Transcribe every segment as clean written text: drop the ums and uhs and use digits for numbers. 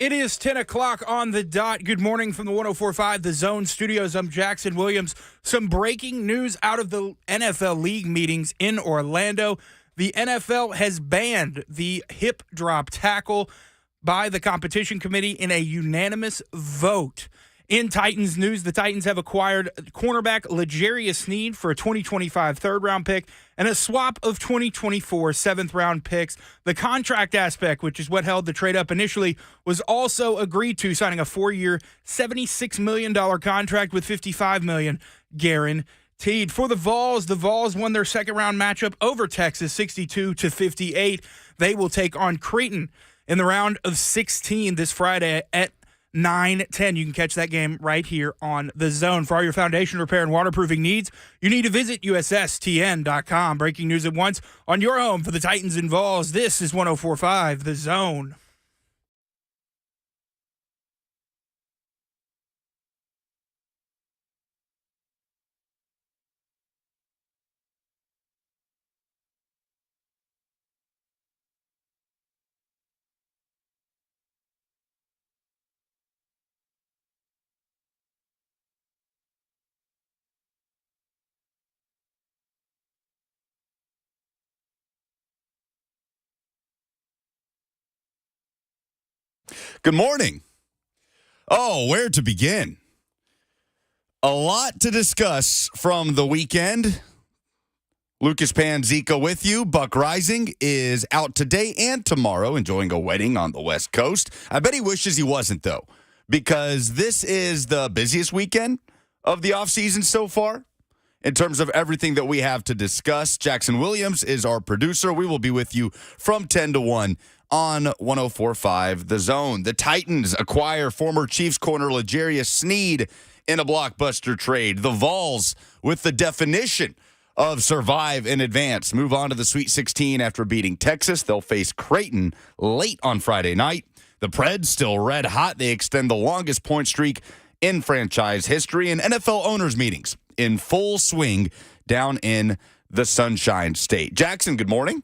It is 10 o'clock on the dot. Good morning from the 104.5 The Zone Studios. I'm Jackson Williams. Some breaking news out of the NFL league meetings in Orlando. The NFL has banned the hip drop tackle by the competition committee in a unanimous vote. In Titans news, the Titans have acquired cornerback L'Jarius Sneed for a 2025 third-round pick and a swap of 2024 seventh-round picks. The contract aspect, which is what held the trade up initially, was also agreed to, signing a 4-year, $76 million contract with $55 million guaranteed. For the Vols won their second-round matchup over Texas, 62-58. They will take on Creighton in the round of 16 this Friday at 9:10. You can catch that game right here on The Zone. For all your foundation repair and waterproofing needs, you need to visit USSTN.com. Breaking news at once on your home for the Titans and Vols. This is 104.5 The Zone. Good morning. Oh, where to begin? A lot to discuss from the weekend. Lucas Panzica with you. Buck Rising is out today and tomorrow enjoying a wedding on the West Coast. I bet he wishes he wasn't, though, because this is the busiest weekend of the offseason so far in terms of everything that we have to discuss. Jackson Williams is our producer. We will be with you from 10 to 1 on 104.5 The Zone. The Titans acquire former Chiefs corner L'Jarius Sneed in a blockbuster trade. The Vols, with the definition of survive in advance, move on to the Sweet 16 after beating Texas. They'll face Creighton late on Friday night. The Preds still red hot. They extend the longest point streak in franchise history, and NFL owners meetings in full swing down in the Sunshine State. Jackson, good morning.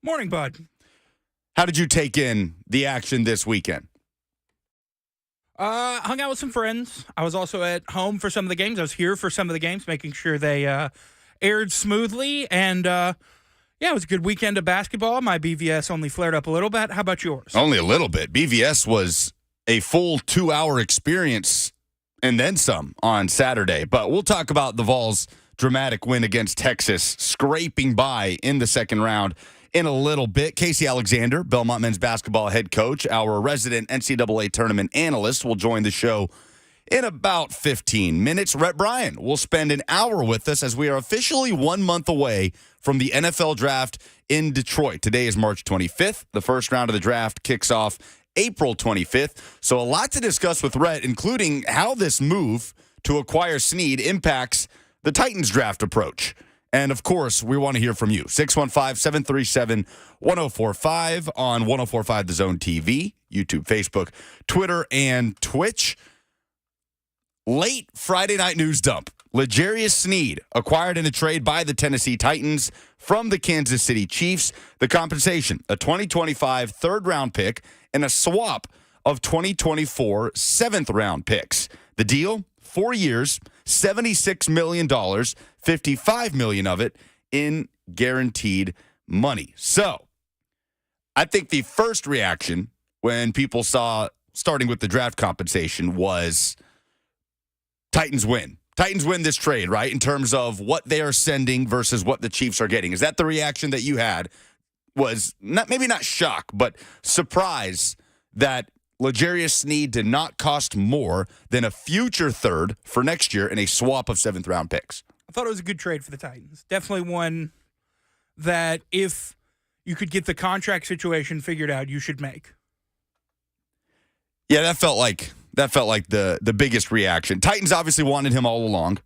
Morning, bud. How did you take in the action this weekend? Hung out with some friends. I was also at home for some of the games. I was here for some of the games, making sure they aired smoothly. And, it was a good weekend of basketball. My BVS only flared up a little bit. How about yours? Only a little bit. BVS was a full 2-hour experience and then some on Saturday. But we'll talk about the Vols' dramatic win against Texas, scraping by in the second round in a little bit. Casey Alexander, Belmont men's basketball head coach, our resident NCAA tournament analyst, will join the show in about 15 minutes. Rhett Bryan will spend an hour with us as we are officially 1 month away from the NFL draft in Detroit. Today is March 25th. The first round of the draft kicks off April 25th. So a lot to discuss with Rhett, including how this move to acquire Sneed impacts the Titans draft approach. And, of course, we want to hear from you. 615-737-1045 on 1045 The Zone TV, YouTube, Facebook, Twitter, and Twitch. Late Friday night news dump. L'Jarius Sneed acquired in a trade by the Tennessee Titans from the Kansas City Chiefs. The compensation, a 2025 third-round pick and a swap of 2024 seventh-round picks. The deal, 4 years, $76 million, $55 million of it in guaranteed money. So I think the first reaction when people saw, starting with the draft compensation, was Titans win. Titans win this trade, right, in terms of what they are sending versus what the Chiefs are getting. Is that the reaction that you had? Was not, maybe not shock, but surprise that L'Jarius Sneed did not cost more than a future third for next year in a swap of seventh-round picks. I thought it was a good trade for the Titans. Definitely one that if you could get the contract situation figured out, you should make. Yeah, that felt like the biggest reaction. Titans obviously wanted him all along.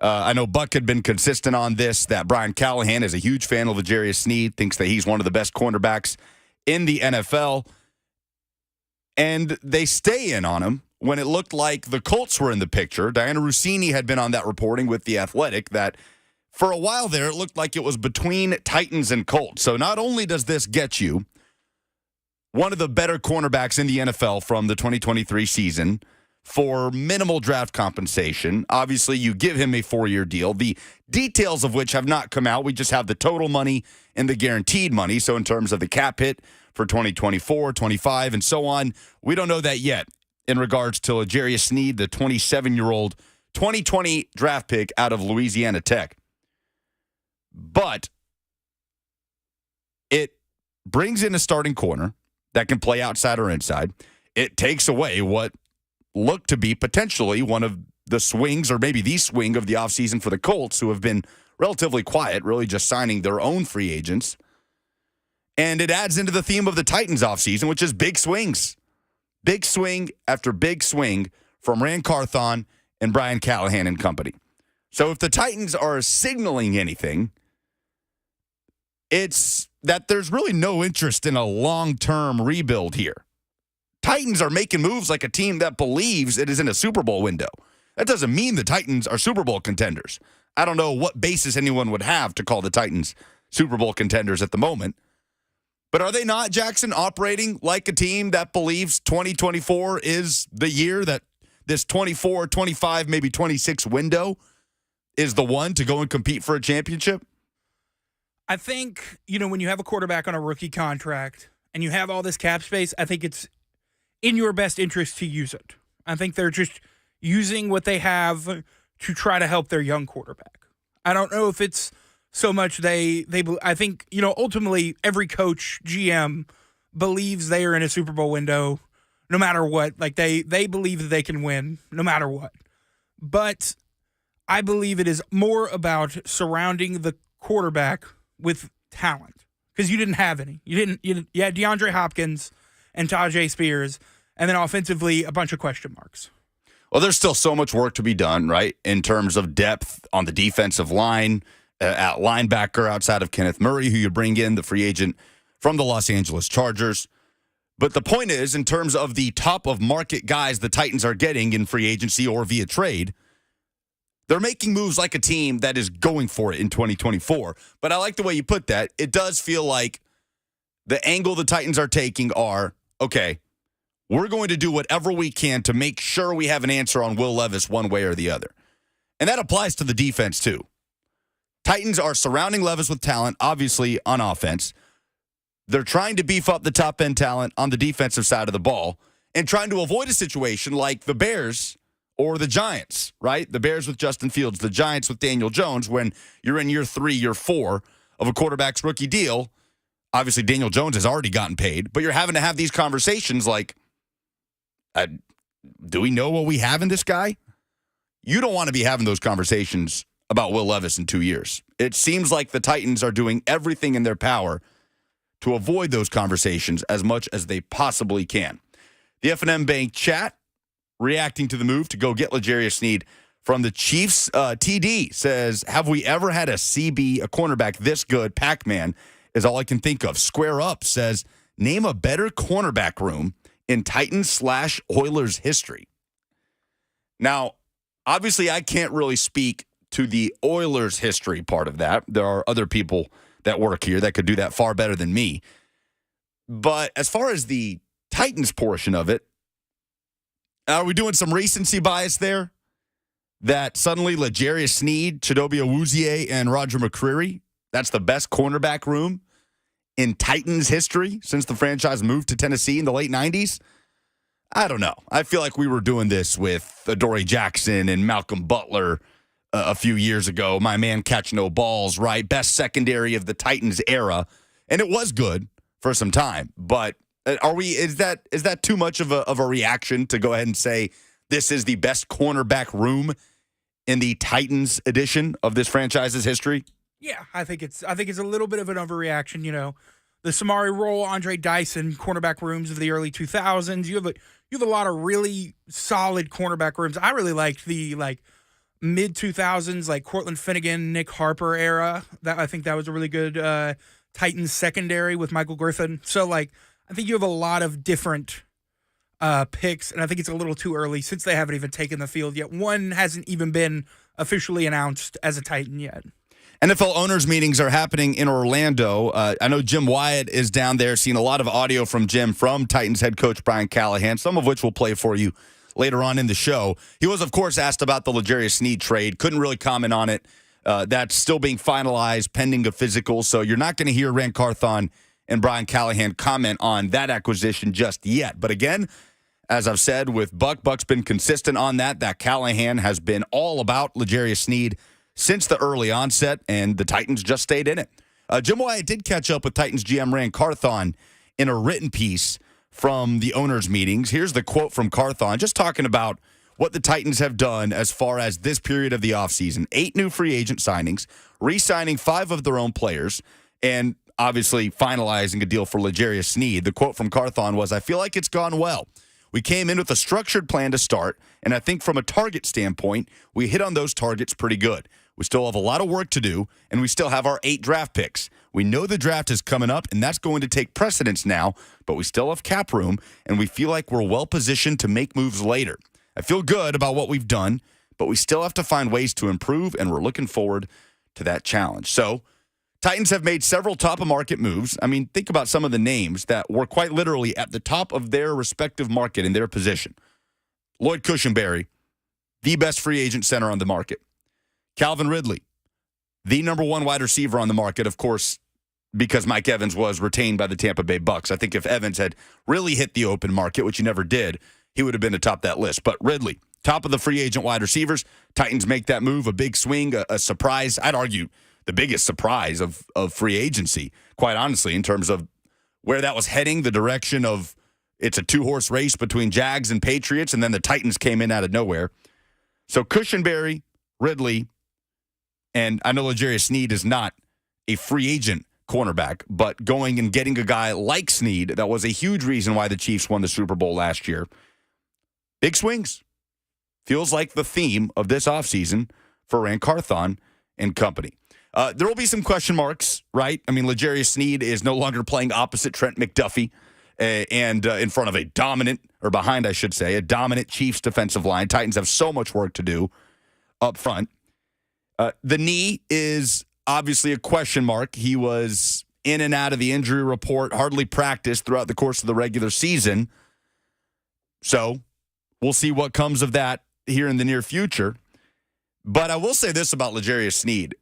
I know Buck had been consistent on this, that Brian Callahan is a huge fan of L'Jarius Sneed, thinks that he's one of the best cornerbacks in the NFL. And they stay in on him when it looked like the Colts were in the picture. Diana Rossini had been on that reporting with The Athletic that for a while there, it looked like it was between Titans and Colts. So not only does this get you one of the better cornerbacks in the NFL from the 2023 season for minimal draft compensation. Obviously, you give him a 4-year deal, the details of which have not come out. We just have the total money and the guaranteed money. So in terms of the cap hit for 2024, 25, and so on, we don't know that yet in regards to L'Jarius Sneed, the 27-year-old 2020 draft pick out of Louisiana Tech. But it brings in a starting corner that can play outside or inside. It takes away what looked to be potentially one of the swings, or maybe the swing of the offseason for the Colts, who have been relatively quiet, really just signing their own free agents. And it adds into the theme of the Titans offseason, which is big swings. Big swing after big swing from Rand Carthon and Brian Callahan and company. So if the Titans are signaling anything, it's that there's really no interest in a long-term rebuild here. Titans are making moves like a team that believes it is in a Super Bowl window. That doesn't mean the Titans are Super Bowl contenders. I don't know what basis anyone would have to call the Titans Super Bowl contenders at the moment. But are they not, Jackson, operating like a team that believes 2024 is the year that this 24, 25, maybe 26 window is the one to go and compete for a championship? I think, when you have a quarterback on a rookie contract and you have all this cap space, I think it's in your best interest to use it. I think they're just using what they have to try to help their young quarterback. I don't know if it's so much I think, ultimately every coach, GM, believes they are in a Super Bowl window no matter what. Like they believe that they can win no matter what. But I believe it is more about surrounding the quarterback with talent, because you didn't have any. You had DeAndre Hopkins and Tajay Spears, and then offensively, a bunch of question marks. Well, there's still so much work to be done, right, in terms of depth on the defensive line, at linebacker outside of Kenneth Murray, who you bring in, the free agent from the Los Angeles Chargers. But the point is, in terms of the top-of-market guys the Titans are getting in free agency or via trade, they're making moves like a team that is going for it in 2024. But I like the way you put that. It does feel like the angle the Titans are taking are, okay, we're going to do whatever we can to make sure we have an answer on Will Levis one way or the other. And that applies to the defense, too. Titans are surrounding Levis with talent, obviously, on offense. They're trying to beef up the top-end talent on the defensive side of the ball and trying to avoid a situation like the Bears or the Giants, right? The Bears with Justin Fields, the Giants with Daniel Jones, when you're in year 3, year 4 of a quarterback's rookie deal. Obviously, Daniel Jones has already gotten paid, but you're having to have these conversations like, do we know what we have in this guy? You don't want to be having those conversations about Will Levis in 2 years. It seems like the Titans are doing everything in their power to avoid those conversations as much as they possibly can. The F&M Bank chat reacting to the move to go get L'Jarius Sneed from the Chiefs. TD says, have we ever had a CB, a cornerback this good? Pac-Man is all I can think of. Square Up says, name a better cornerback room in Titans/Oilers history. Now, obviously, I can't really speak to the Oilers history part of that. There are other people that work here that could do that far better than me. But as far as the Titans portion of it, are we doing some recency bias there? That suddenly L'Jarius Sneed, Chidobe Awuzie, and Roger McCreary, that's the best cornerback room in Titans history since the franchise moved to Tennessee in the late 90s? I don't know. I feel like we were doing this with Adoree Jackson and Malcolm Butler a few years ago. My man catch no balls, right? Best secondary of the Titans era. And it was good for some time. But is that too much of a reaction to go ahead and say this is the best cornerback room in the Titans edition of this franchise's history? Yeah, I think it's a little bit of an overreaction. The Samari Roll, Andre Dyson cornerback rooms of the early 2000s. You have a lot of really solid cornerback rooms. I really liked the mid 2000s, like Cortland Finnegan, Nick Harper era. I think that was a really good Titans secondary with Michael Griffin. So I think you have a lot of different picks, and I think it's a little too early since they haven't even taken the field yet. One hasn't even been officially announced as a Titan yet. NFL owners meetings are happening in Orlando. I know Jim Wyatt is down there, seeing a lot of audio from Jim from Titans head coach Brian Callahan, some of which we'll play for you later on in the show. He was, of course, asked about the L'Jarius Sneed trade. Couldn't really comment on it. That's still being finalized, pending a physical. So you're not going to hear Ran Carthon and Brian Callahan comment on that acquisition just yet. But again, as I've said with Buck's been consistent on that Callahan has been all about L'Jarius Sneed since the early onset, and the Titans just stayed in it. Jim Wyatt did catch up with Titans GM Ran Carthon in a written piece from the owners' meetings. Here's the quote from Carthon, just talking about what the Titans have done as far as this period of the offseason. 8 new free agent signings, re-signing 5 of their own players, and obviously finalizing a deal for L'Jarius Sneed. The quote from Carthon was, "I feel like it's gone well. We came in with a structured plan to start, and I think from a target standpoint, we hit on those targets pretty good. We still have a lot of work to do, and we still have our 8 draft picks. We know the draft is coming up, and that's going to take precedence now, but we still have cap room, and we feel like we're well-positioned to make moves later. I feel good about what we've done, but we still have to find ways to improve, and we're looking forward to that challenge." So, Titans have made several top-of-market moves. I mean, think about some of the names that were quite literally at the top of their respective market in their position. Lloyd Cushenberry, the best free agent center on the market. Calvin Ridley, the number 1 wide receiver on the market, of course, because Mike Evans was retained by the Tampa Bay Bucks. I think if Evans had really hit the open market, which he never did, he would have been atop that list. But Ridley, top of the free agent wide receivers. Titans make that move, a big swing, a surprise. I'd argue the biggest surprise of free agency, quite honestly, in terms of where that was heading, the direction of it's a 2-horse race between Jags and Patriots, and then the Titans came in out of nowhere. So Cushenberry, Ridley, and I know L'Jarius Sneed is not a free agent cornerback, but going and getting a guy like Sneed, that was a huge reason why the Chiefs won the Super Bowl last year. Big swings. Feels like the theme of this offseason for Ran Carthon and company. There will be some question marks, right? I mean, L'Jarius Sneed is no longer playing opposite Trent McDuffie and in front of a dominant, or behind, I should say, a dominant Chiefs defensive line. Titans have so much work to do up front. The knee is obviously a question mark. He was in and out of the injury report, hardly practiced throughout the course of the regular season. So we'll see what comes of that here in the near future. But I will say this about L'Jarius Sneed.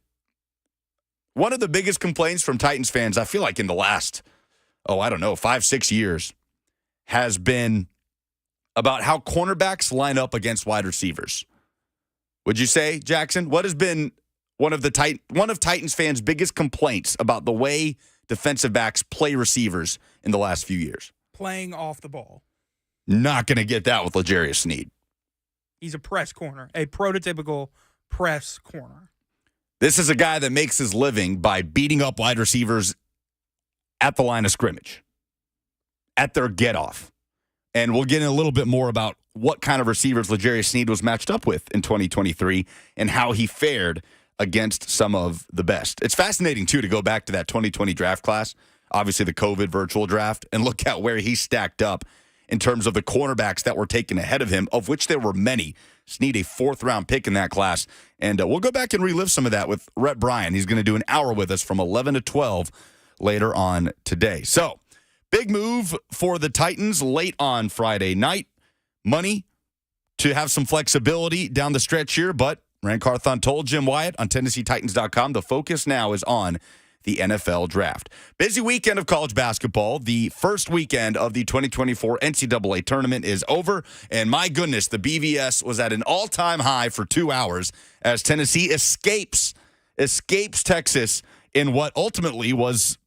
One of the biggest complaints from Titans fans, I feel like in the last, 5-6 years, has been about how cornerbacks line up against wide receivers. Would you say, Jackson, what has been one of Titans fans' biggest complaints about the way defensive backs play receivers in the last few years? Playing off the ball. Not going to get that with L'Jarius Sneed. He's a press corner, a prototypical press corner. This is a guy that makes his living by beating up wide receivers at the line of scrimmage, at their get-off. And we'll get in a little bit more about what kind of receivers L'Jarius Sneed was matched up with in 2023 and how he fared against some of the best. It's fascinating, too, to go back to that 2020 draft class, obviously the COVID virtual draft, and look at where he stacked up in terms of the cornerbacks that were taken ahead of him, of which there were many. Sneed, a 4th-round pick in that class. And we'll go back and relive some of that with Rhett Bryan. He's going to do an hour with us from 11 to 12 later on today. So, big move for the Titans late on Friday night. Money to have some flexibility down the stretch here, but Ran Carthon told Jim Wyatt on TennesseeTitans.com the focus now is on the NFL draft. Busy weekend of college basketball. The first weekend of the 2024 NCAA tournament is over, and my goodness, the BVS was at an all-time high for 2 hours as Tennessee escapes Texas in what ultimately was,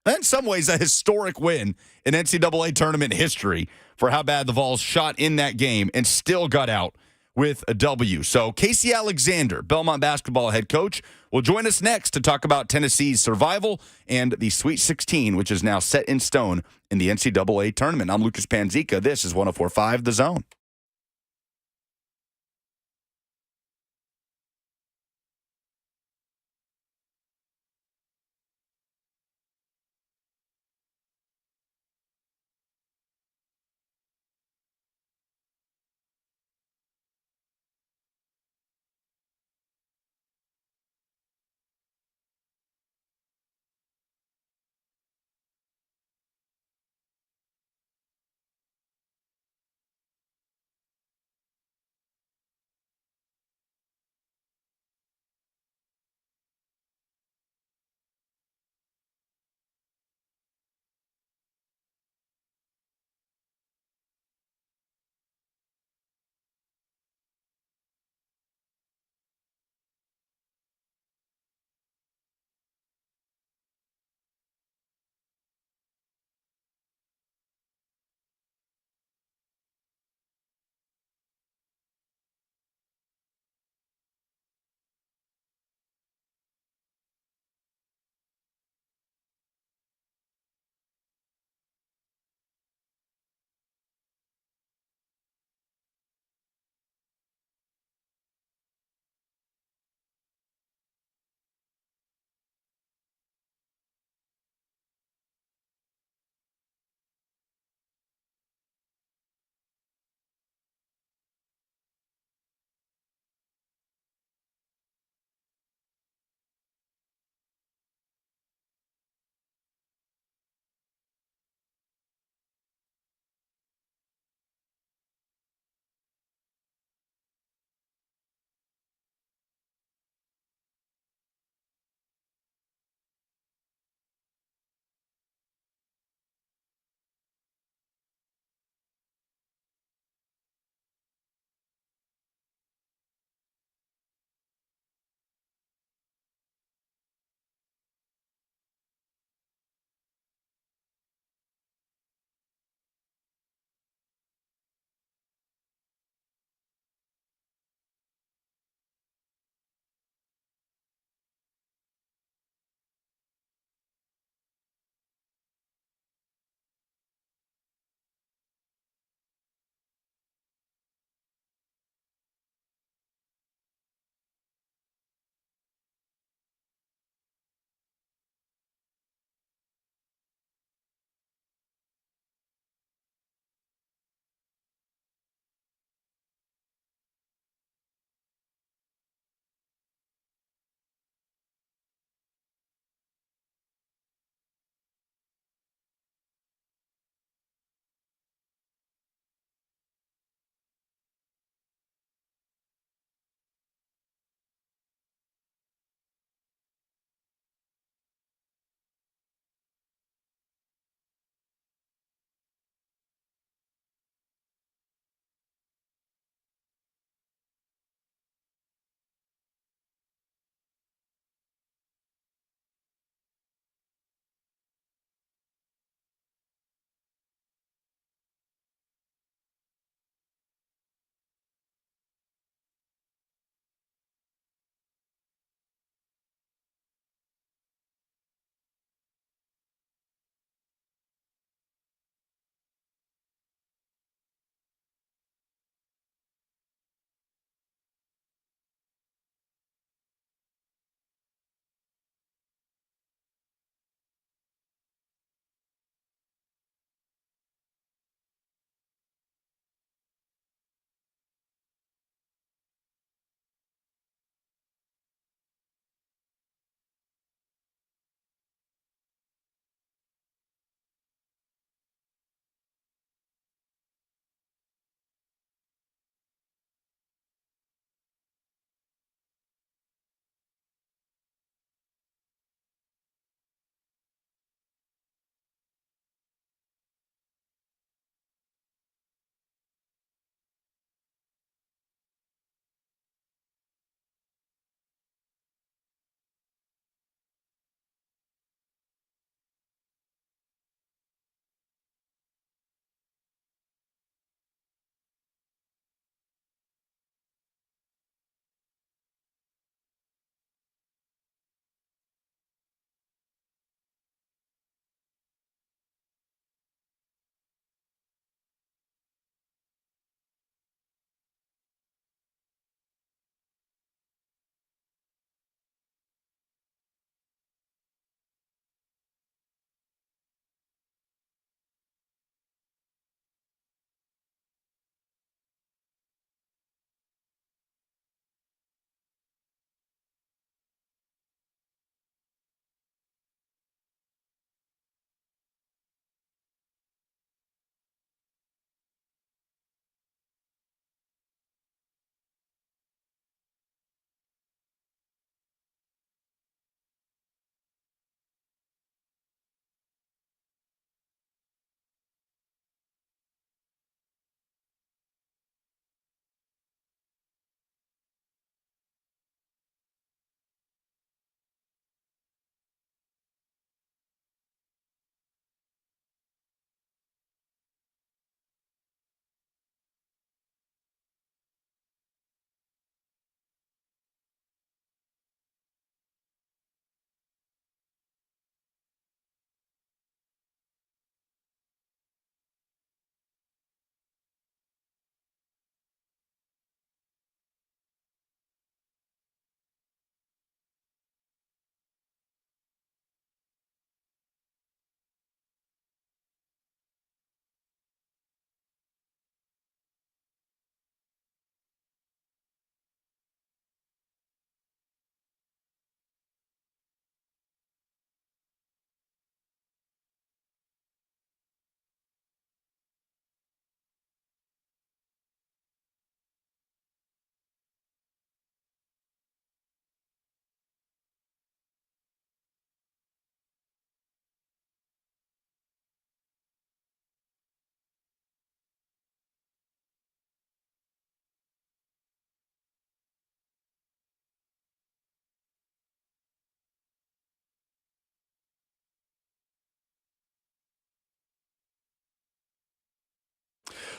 in some ways, a historic win in NCAA tournament history for how bad the Vols shot in that game and still got out with a W. So Casey Alexander, Belmont basketball head coach, will join us next to talk about Tennessee's survival and the Sweet 16, which is now set in stone in the NCAA tournament. I'm Lucas Panzica. This is 104.5 The Zone.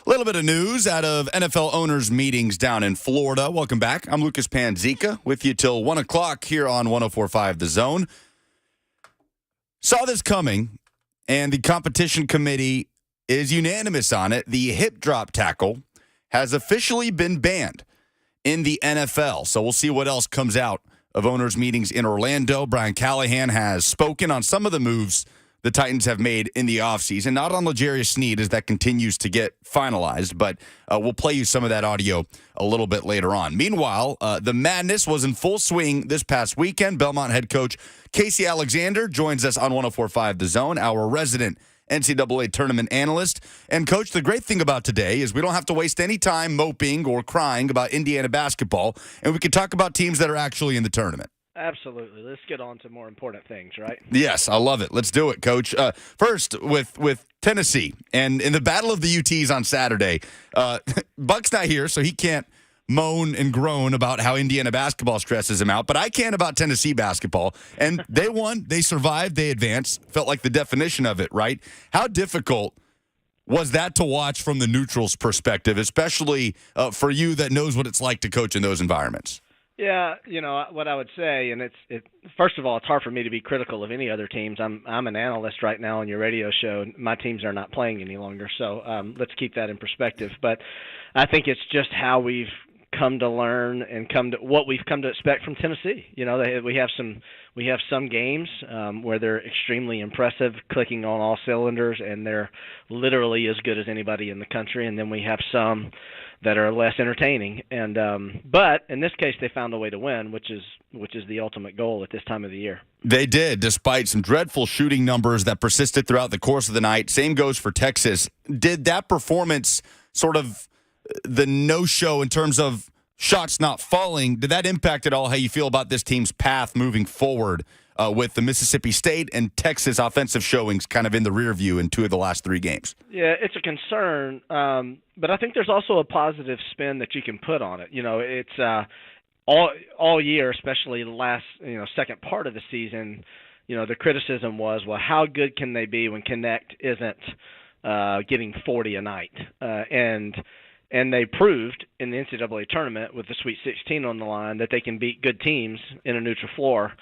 A little bit of news out of NFL owners' meetings down in Florida. Welcome back. I'm Lucas Panzica with you till 1 o'clock here on 104.5 The Zone. Saw this coming, and the competition committee is unanimous on it. The hip drop tackle has officially been banned in the NFL. So we'll see what else comes out of owners' meetings in Orlando. Brian Callahan has spoken on some of the moves the Titans have made in the offseason. Not on L'Jarius Sneed as that continues to get finalized, but we'll play you some of that audio a little bit later on. Meanwhile, the madness was in full swing this past weekend. Belmont head coach Casey Alexander joins us on 104.5 The Zone, our resident NCAA tournament analyst. And, Coach, the great thing about today is we don't have to waste any time moping or crying about Indiana basketball, and we can talk about teams that are actually in the tournament. Absolutely. Let's get on to more important things, right? Yes, I love it. Let's do it, Coach. First, with Tennessee, and in the Battle of the UTs on Saturday, Buck's not here, so he can't moan and groan about how Indiana basketball stresses him out, but I can about Tennessee basketball. And they won, they survived, they advanced. Felt like the definition of it, right? How difficult was that to watch from the neutral's perspective, especially for you that knows what it's like to coach in those environments? Yeah, what I would say, and first of all, it's hard for me to be critical of any other teams. I'm an analyst right now on your radio show. My teams are not playing any longer, so let's keep that in perspective. But I think it's just how we've come to learn and what we've come to expect from Tennessee. We have some games where they're extremely impressive, clicking on all cylinders, and they're literally as good as anybody in the country. And then we have some that are less entertaining. And but in this case, they found a way to win, which is the ultimate goal at this time of the year. They did, despite some dreadful shooting numbers that persisted throughout the course of the night. Same goes for Texas. Did that performance sort of the no-show in terms of shots not falling, did that impact at all how you feel about this team's path moving forward with the Mississippi State and Texas offensive showings kind of in the rear view in 2 of the last 3 games? Yeah, it's a concern, but I think there's also a positive spin that you can put on it. It's all year, especially the last second part of the season, the criticism was, well, how good can they be when Connect isn't getting 40 a night? And they proved in the NCAA tournament with the Sweet 16 on the line that they can beat good teams in a neutral floor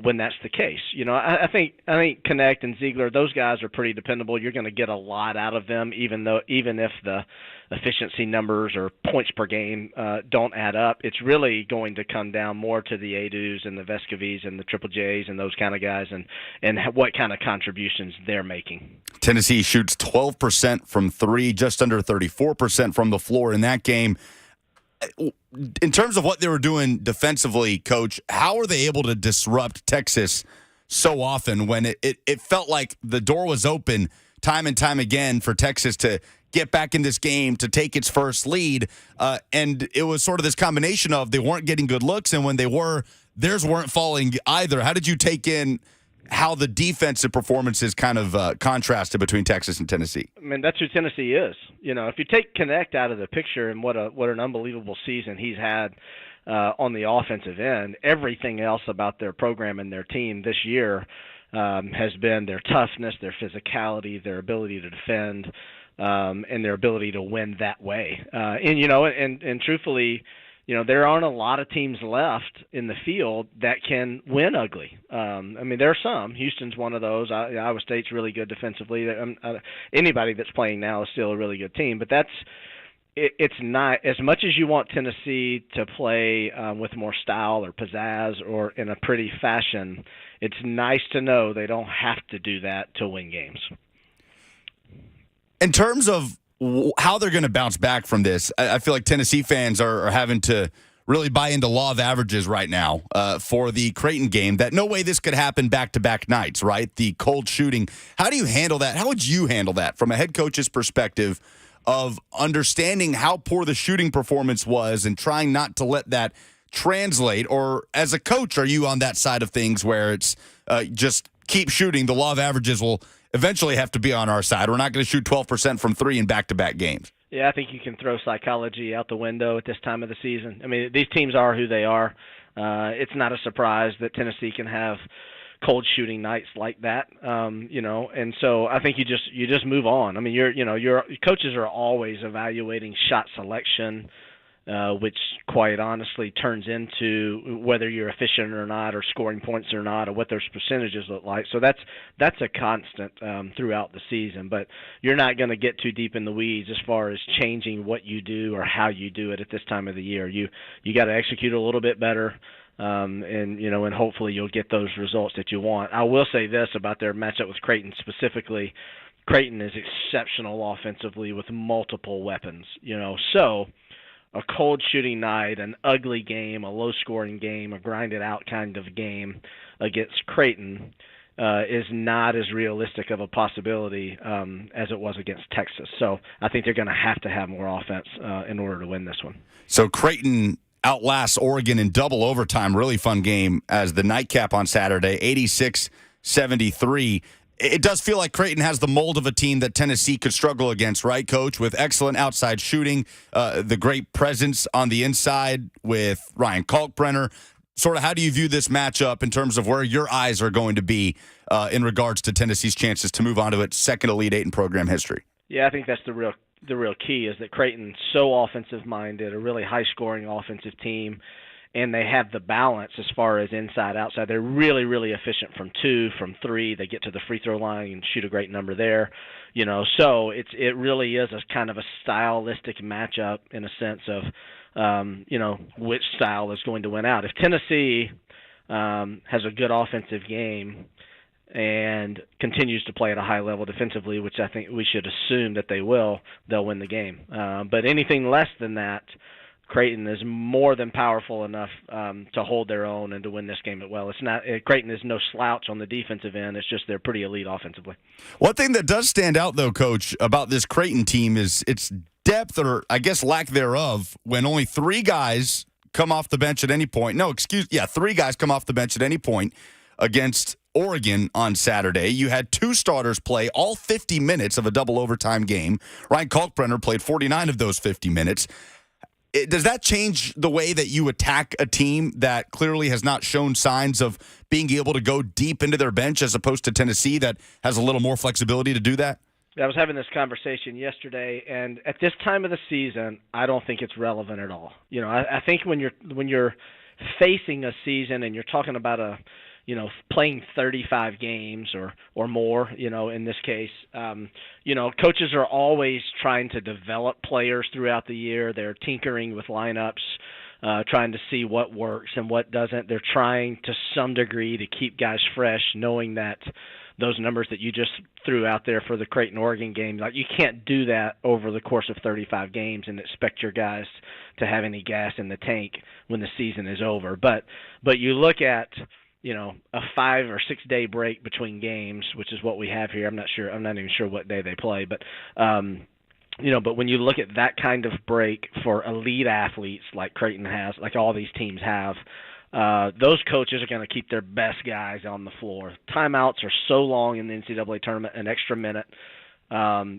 when that's the case. I think Connect and Ziegler, those guys are pretty dependable. You're going to get a lot out of them, even if the efficiency numbers or points per game don't add up. It's really going to come down more to the Adus and the Vescovis and the Triple Js and those kind of guys and what kind of contributions they're making. Tennessee shoots 12% from 3, just under 34% from the floor in that game. In terms of what they were doing defensively, Coach, how are they able to disrupt Texas so often when it felt like the door was open time and time again for Texas to get back in this game, to take its first lead, and it was sort of this combination of they weren't getting good looks, and when they were, theirs weren't falling either. How did you take in how the defensive performances kind of contrasted between Texas and Tennessee? I mean, that's who Tennessee is. If you take Connect out of the picture and what an unbelievable season he's had on the offensive end, everything else about their program and their team this year has been their toughness, their physicality, their ability to defend, and their ability to win that way. And truthfully, there aren't a lot of teams left in the field that can win ugly. There are some. Houston's one of those. Iowa State's really good defensively. Anybody that's playing now is still a really good team. But it's not as much as you want Tennessee to play with more style or pizzazz or in a pretty fashion. It's nice to know they don't have to do that to win games. In terms of how they're going to bounce back from this, I feel like Tennessee fans are having to really buy into law of averages right now for the Creighton game, that no way this could happen back-to-back nights, right? The cold shooting. How do you handle that? How would you handle that from a head coach's perspective of understanding how poor the shooting performance was and trying not to let that translate? Or as a coach, are you on that side of things where it's just keep shooting, the law of averages will eventually have to be on our side? We're not going to shoot 12% from 3 in back-to-back games. Yeah, I think you can throw psychology out the window at this time of the season. These teams are who they are. It's not a surprise that Tennessee can have cold shooting nights like that, and so I think you just move on. I mean, your coaches are always evaluating shot selection, which quite honestly turns into whether you're efficient or not, or scoring points or not, or what those percentages look like. So that's a constant throughout the season. But you're not going to get too deep in the weeds as far as changing what you do or how you do it at this time of the year. You got to execute a little bit better, and hopefully you'll get those results that you want. I will say this about their matchup with Creighton specifically. Creighton is exceptional offensively with multiple weapons, so a cold shooting night, an ugly game, a low-scoring game, a grinded-out kind of game against Creighton is not as realistic of a possibility as it was against Texas. So I think they're going to have more offense in order to win this one. So Creighton outlasts Oregon in double overtime. Really fun game as the nightcap on Saturday, 86-73. It does feel like Creighton has the mold of a team that Tennessee could struggle against, right, Coach? With excellent outside shooting, the great presence on the inside with Ryan Kalkbrenner. Sort of how do you view this matchup in terms of where your eyes are going to be in regards to Tennessee's chances to move on to its second Elite Eight in program history? Yeah, I think that's the real key is that Creighton's so offensive-minded, a really high-scoring offensive team, and they have the balance as far as inside, outside. They're really, really efficient from 2, from 3. They get to the free throw line and shoot a great number there. So it really is a kind of a stylistic matchup in a sense of, which style is going to win out. If Tennessee has a good offensive game and continues to play at a high level defensively, which I think we should assume that they will, they'll win the game. But anything less than that, Creighton is more than powerful enough to hold their own and to win this game as well. Creighton is no slouch on the defensive end. It's just they're pretty elite offensively. One thing that does stand out, though, Coach, about this Creighton team is its depth, or I guess lack thereof, when only 3 guys come off the bench at any point. 3 guys come off the bench at any point against Oregon on Saturday. You had 2 starters play all 50 minutes of a double overtime game. Ryan Kalkbrenner played 49 of those 50 minutes. Does that change the way that you attack a team that clearly has not shown signs of being able to go deep into their bench as opposed to Tennessee that has a little more flexibility to do that? I was having this conversation yesterday, and at this time of the season, I don't think it's relevant at all. I think when you're facing a season and you're talking about playing 35 games or more, in this case, coaches are always trying to develop players throughout the year. They're tinkering with lineups, trying to see what works and what doesn't. They're trying to some degree to keep guys fresh, knowing that those numbers that you just threw out there for the Creighton-Oregon game, like you can't do that over the course of 35 games and expect your guys to have any gas in the tank when the season is over. But you look at a 5 or 6 day break between games, which is what we have here. I'm not even sure what day they play, but but when you look at that kind of break for elite athletes like Creighton has, like all these teams have, those coaches are going to keep their best guys on the floor. Timeouts are so long in the NCAA tournament, an extra minute.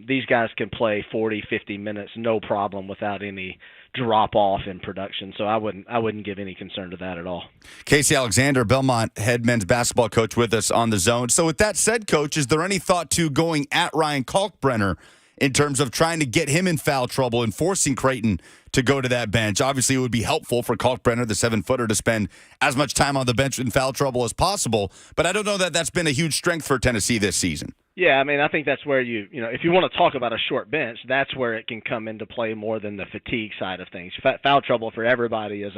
These guys can play 40, 50 minutes, no problem, without any drop-off in production. So I wouldn't give any concern to that at all. Casey Alexander, Belmont head men's basketball coach, with us on the Zone. So with that said, Coach, is there any thought to going at Ryan Kalkbrenner in terms of trying to get him in foul trouble and forcing Creighton to go to that bench? Obviously, it would be helpful for Kalkbrenner, the 7-footer, to spend as much time on the bench in foul trouble as possible. But I don't know that that's been a huge strength for Tennessee this season. Yeah, I mean, I think that's where if you want to talk about a short bench, that's where it can come into play more than the fatigue side of things. Foul trouble for everybody is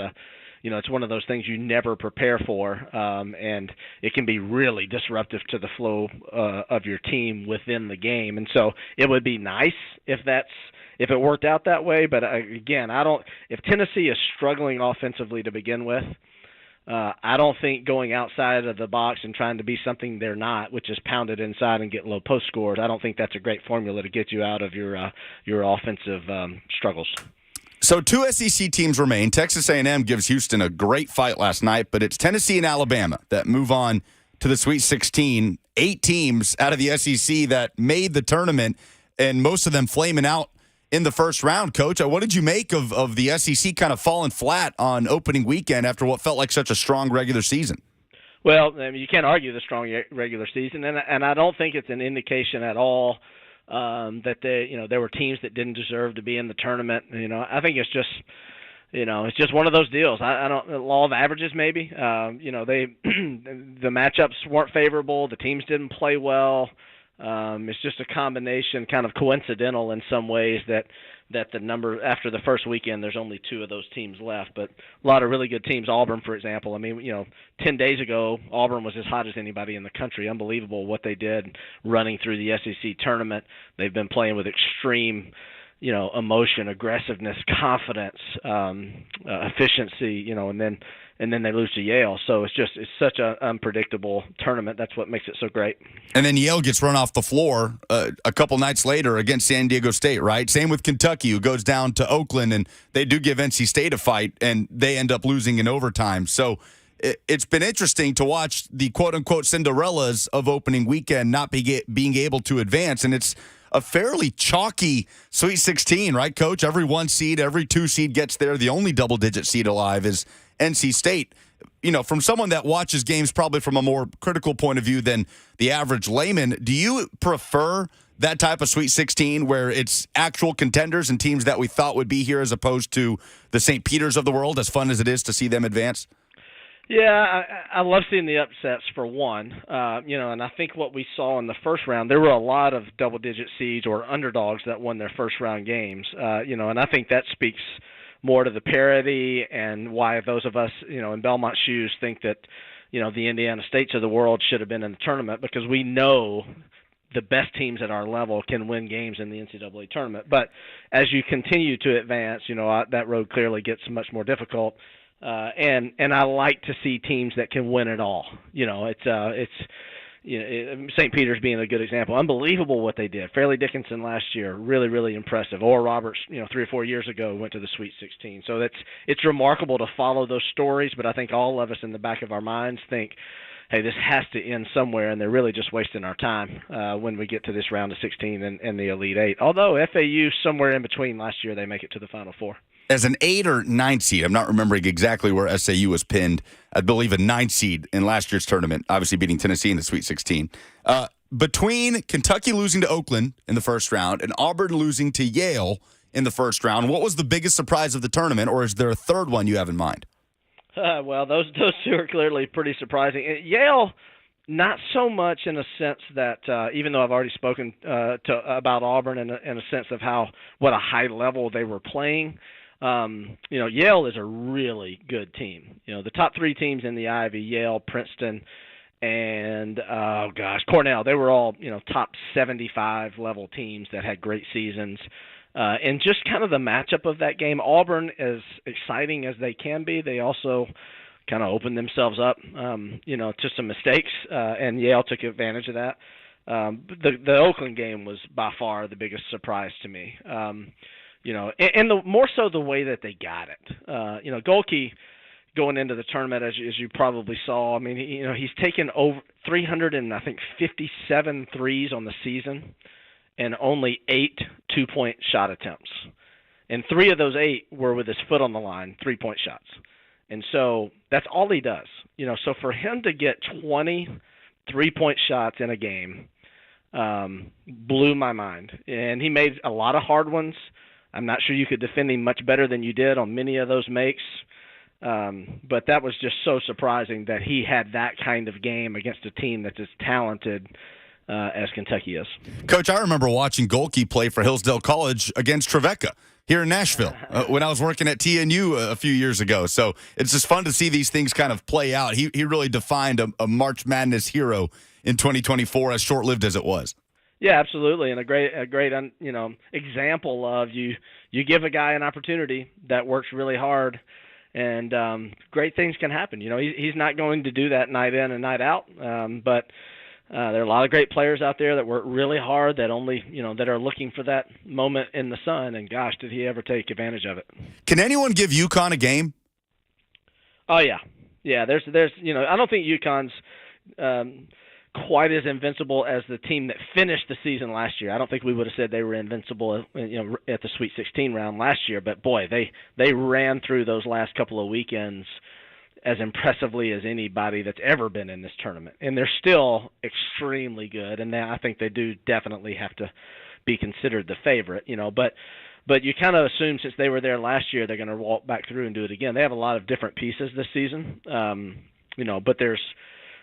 it's one of those things you never prepare for, and it can be really disruptive to the flow of your team within the game. And so it would be nice if it worked out that way. But again, if Tennessee is struggling offensively to begin with, I don't think going outside of the box and trying to be something they're not, which is pounded inside and get low post scores, I don't think that's a great formula to get you out of your offensive struggles. So 2 SEC teams remain. Texas A&M gives Houston a great fight last night, but it's Tennessee and Alabama that move on to the Sweet 16. 8 teams out of the SEC that made the tournament, and most of them flaming out in the first round. Coach, what did you make of the SEC kind of falling flat on opening weekend after what felt like such a strong regular season? Well, I mean, you can't argue the strong regular season, and I don't think it's an indication at all that there were teams that didn't deserve to be in the tournament. I think it's just. It's just one of those deals. I don't law of averages maybe. They the matchups weren't favorable. The teams didn't play well. It's just a combination, kind of coincidental in some ways that the number after the first weekend, there's only 2 of those teams left. But a lot of really good teams. Auburn, for example. I mean, 10 days ago, Auburn was as hot as anybody in the country. Unbelievable what they did running through the SEC tournament. They've been playing with extreme emotion, aggressiveness, confidence, efficiency, and then they lose to Yale. So it's such an unpredictable tournament. That's what makes it so great. And then Yale gets run off the floor a couple nights later against San Diego State, right? Same with Kentucky, who goes down to Oakland, and they do give NC State a fight, and they end up losing in overtime. So it's been interesting to watch the quote-unquote Cinderellas of opening weekend not being able to advance, and it's a fairly chalky Sweet 16, right, Coach? Every 1 seed, every 2 seed gets there. The only double-digit seed alive is NC State. From someone that watches games probably from a more critical point of view than the average layman, do you prefer that type of Sweet 16 where it's actual contenders and teams that we thought would be here as opposed to the St. Peters of the world, as fun as it is to see them advance? Yeah, I love seeing the upsets for one. And I think what we saw in the first round, there were a lot of double-digit seeds or underdogs that won their first-round games. And I think that speaks more to the parity and why those of us, in Belmont's shoes think that, the Indiana States of the world should have been in the tournament, because we know the best teams at our level can win games in the NCAA tournament. But as you continue to advance, that road clearly gets much more difficult. And I like to see teams that can win it all. St. Peter's being a good example. Unbelievable what they did. Fairleigh Dickinson last year, really, really impressive. Oral Roberts, 3 or 4 years ago, went to the Sweet 16. So it's remarkable to follow those stories. But I think all of us in the back of our minds think, hey, this has to end somewhere, and they're really just wasting our time when we get to this round of 16 and the Elite Eight. Although FAU, somewhere in between last year, they make it to the Final Four. As an 8 or 9 seed, I'm not remembering exactly where SAU was pinned. I believe a 9 seed in last year's tournament, obviously beating Tennessee in the Sweet 16. Between Kentucky losing to Oakland in the first round and Auburn losing to Yale in the first round, what was the biggest surprise of the tournament, or is there a third one you have in mind? Well, those 2 are clearly pretty surprising. Yale, not so much in a sense that even though I've already spoken about Auburn in a sense of what a high level they were playing. Yale is a really good team. The top 3 teams in the Ivy, Yale, Princeton, and Cornell. They were all top 75 level teams that had great seasons. And just kind of the matchup of that game, Auburn, as exciting as they can be, they also kind of opened themselves up, to some mistakes, and Yale took advantage of that. The Oakland game was by far the biggest surprise to me. And more so the way that they got it. Golke going into the tournament, as you probably saw, I mean, he's taken over 357 threes on the season and only 8 2-point shot attempts. And 3 of those 8 were with his foot on the line, 3-point shots. And so that's all he does. So for him to get 20 3-point shots in a game blew my mind. And he made a lot of hard ones. I'm not sure you could defend him much better than you did on many of those makes. But that was just so surprising that he had that kind of game against a team that's as talented as Kentucky is. Coach, I remember watching Golke play for Hillsdale College against Trevecca here in Nashville when I was working at TNU a few years ago. So it's just fun to see these things kind of play out. He really defined a March Madness hero in 2024, as short-lived as it was. Yeah, absolutely, and a great example of you give a guy an opportunity that works really hard, and great things can happen. He's not going to do that night in and night out, but there are a lot of great players out there that work really hard that only that are looking for that moment in the sun. And gosh, did he ever take advantage of it? Can anyone give UConn a game? Oh yeah. There's I don't think UConn's quite as invincible as the team that finished the season last year. I don't think we would have said they were invincible, at the Sweet 16 round last year. But boy, they ran through those last couple of weekends as impressively as anybody that's ever been in this tournament, and they're still extremely good. And I think they do definitely have to be considered the favorite, But you kind of assume since they were there last year, they're going to walk back through and do it again. They have a lot of different pieces this season, But there's,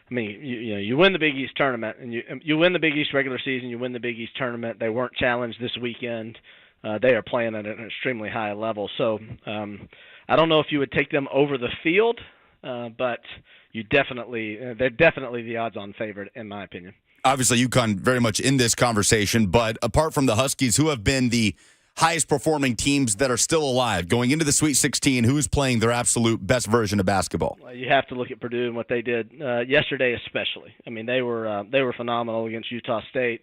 you win the Big East tournament, and you win the Big East regular season, you win the Big East tournament. They weren't challenged this weekend. They are playing at an extremely high level. So I don't know if you would take them over the field, but they're definitely the odds-on favorite in my opinion. Obviously, UConn very much in this conversation, but apart from the Huskies, who have been the highest performing teams that are still alive going into the Sweet 16, who's playing their absolute best version of basketball? Well, you have to look at Purdue and what they did yesterday, especially. I mean, they were phenomenal against Utah State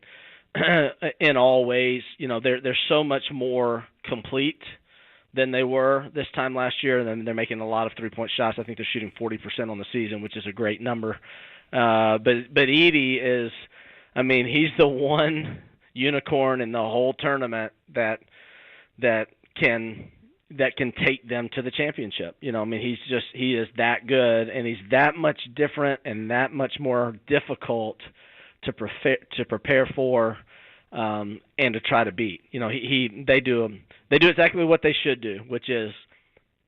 in all ways. They're so much more complete than they were this time last year, and then they're making a lot of three-point shots. I think they're shooting 40% on the season, which is a great number. But Edey is, he's the one unicorn in the whole tournament that can take them to the championship. He is that good, and he's that much different and that much more difficult to prepare for and to try to beat. They do exactly what they should do, which is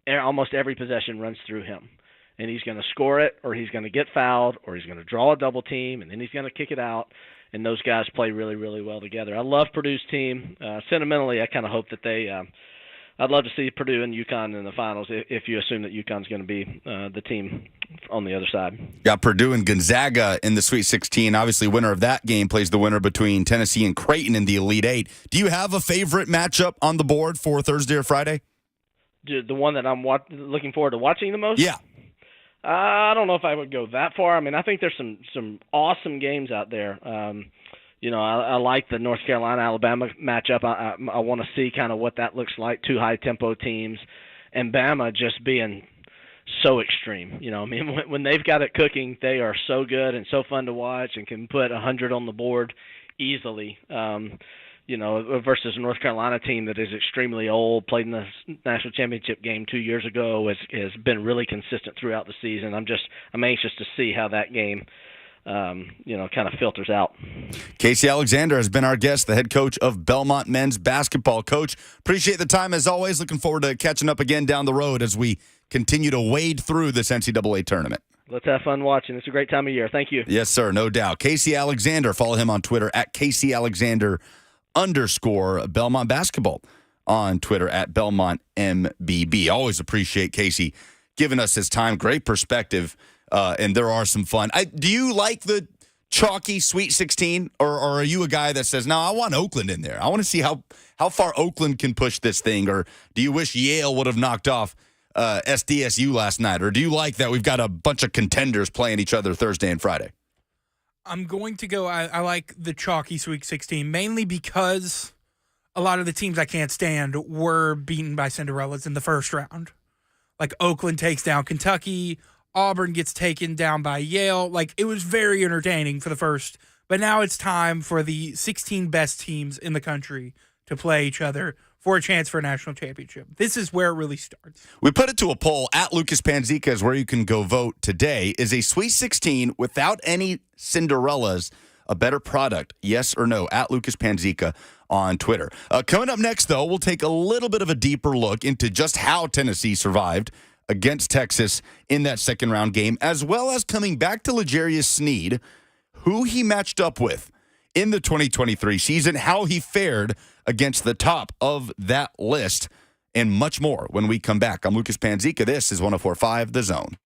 almost every possession runs through him. And he's going to score it, or he's going to get fouled, or he's going to draw a double team, and then he's going to kick it out. And those guys play really, really well together. I love Purdue's team. Sentimentally, I kind of hope that I'd love to see Purdue and UConn in the finals if you assume that UConn's going to be the team on the other side. Got Purdue and Gonzaga in the Sweet 16. Obviously, winner of that game plays the winner between Tennessee and Creighton in the Elite Eight. Do you have a favorite matchup on the board for Thursday or Friday? The one that I'm looking forward to watching the most? Yeah. I don't know if I would go that far. I think there's some awesome games out there. I like the North Carolina-Alabama matchup. I want to see kind of what that looks like, two high-tempo teams, and Bama just being so extreme. When they've got it cooking, they are so good and so fun to watch and can put 100 on the board easily. Versus a North Carolina team that is extremely old, played in the national championship game 2 years ago, has been really consistent throughout the season. I'm anxious to see how that game, kind of filters out. Casey Alexander has been our guest, the head coach of Belmont men's basketball. Coach, appreciate the time as always. Looking forward to catching up again down the road as we continue to wade through this NCAA tournament. Let's have fun watching. It's a great time of year. Thank you. Yes, sir. No doubt. Casey Alexander. Follow him on Twitter at @CaseyAlexander_. Belmont basketball on Twitter at Belmont MBB. Always appreciate Casey giving us his time. Great perspective, and there are some fun. Do you like the chalky Sweet 16, or are you a guy that says, no, I want Oakland in there? I want to see how far Oakland can push this thing, or do you wish Yale would have knocked off SDSU last night, or do you like that we've got a bunch of contenders playing each other Thursday and Friday? I'm going to go, I like the chalky Sweet 16, mainly because a lot of the teams I can't stand were beaten by Cinderellas in the first round. Like Oakland takes down Kentucky, Auburn gets taken down by Yale. Like, it was very entertaining for the first, but now it's time for the 16 best teams in the country to play each other for a chance for a national championship. This is where it really starts. We put it to a poll. At Lucas Panzica is where you can go vote today. Is a Sweet 16 without any Cinderellas a better product? Yes or no? At Lucas Panzica on Twitter. Coming up next, though, we'll take a little bit of a deeper look into just how Tennessee survived against Texas in that second round game, as well as coming back to L'Jarius Sneed, who he matched up with in the 2023 season, how he fared against the top of that list, and much more when we come back. I'm Lucas Panzica. This is 104.5 The Zone.